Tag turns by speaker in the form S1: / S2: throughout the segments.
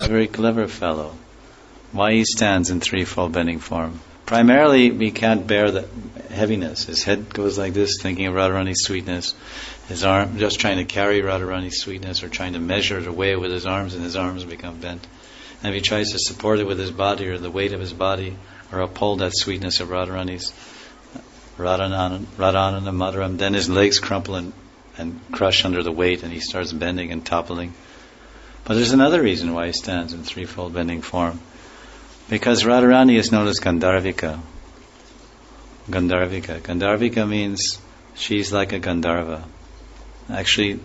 S1: a very clever fellow. Why he stands in threefold bending form? Primarily, he can't bear the heaviness. His head goes like this, thinking of Radharani's sweetness. His arm, just trying to carry Radharani's sweetness, or trying to measure it away with his arms, and his arms become bent. And if he tries to support it with his body, or the weight of his body, or uphold that sweetness of Radharani's Radhanana Madaram, then his legs crumple and crush under the weight, and he starts bending and toppling. But there's another reason why he stands in threefold bending form. Because Radharani is known as Gandharvika. Gandharvika means she's like a Gandharva. Actually,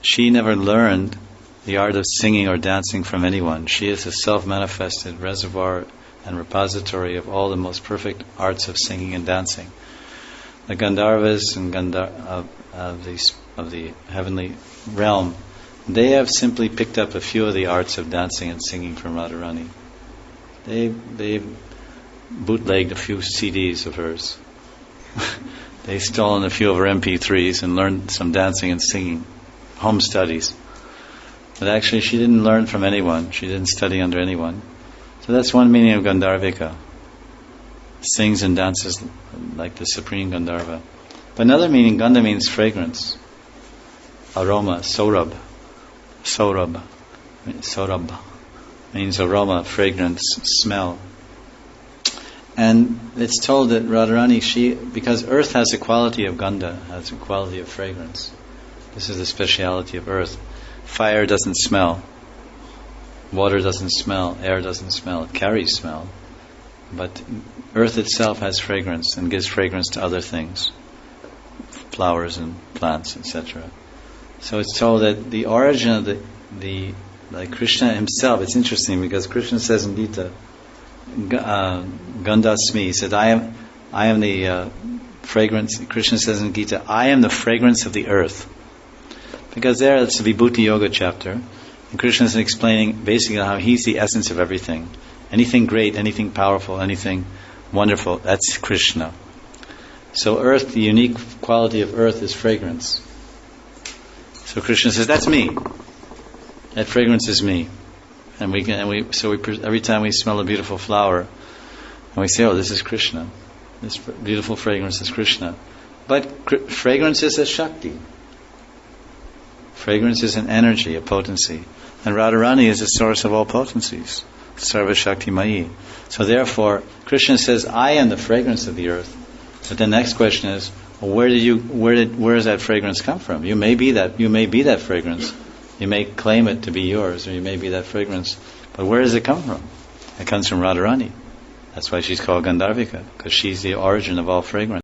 S1: she never learned the art of singing or dancing from anyone. She is a self-manifested reservoir and repository of all the most perfect arts of singing and dancing. The Gandharvas and of the heavenly realm, they have simply picked up a few of the arts of dancing and singing from Radharani. They've bootlegged a few CDs of hers. They've stolen a few of her MP3s and learned some dancing and singing, home studies. But actually she didn't learn from anyone. She didn't study under anyone. So that's one meaning of Gandharvika. Sings and dances like the supreme Gandharva. But another meaning, Gandha means fragrance, aroma, sorab. Sorab means aroma, fragrance, smell. And it's told that Radharani, because earth has a quality of Gandha, has a quality of fragrance. This is the speciality of earth. Fire doesn't smell. Water doesn't smell. Air doesn't smell. It carries smell. But earth itself has fragrance and gives fragrance to other things. Flowers and plants, etc. So it's told that the origin of the like Krishna himself, it's interesting because Krishna says in Gita, Gandhasmi, he said, I am the fragrance. Krishna says in Gita, I am the fragrance of the earth. Because there, it's the Vibhuti Yoga chapter, and Krishna is explaining basically how he's the essence of everything. Anything great, anything powerful, anything wonderful, that's Krishna. So earth, the unique quality of earth is fragrance. So Krishna says, that's me. That fragrance is me. And every time we smell a beautiful flower, and we say, oh, this is Krishna. This beautiful fragrance is Krishna. But fragrance is a Shakti. Fragrance is an energy, a potency. And Radharani is the source of all potencies. Sarva Shakti Mayi. So therefore, Krishna says, I am the fragrance of the earth. But the next question is, well, where does that fragrance come from? You may be that fragrance. You may claim it to be yours, or you may be that fragrance. But where does it come from? It comes from Radharani. That's why she's called Gandharvika, because she's the origin of all fragrance.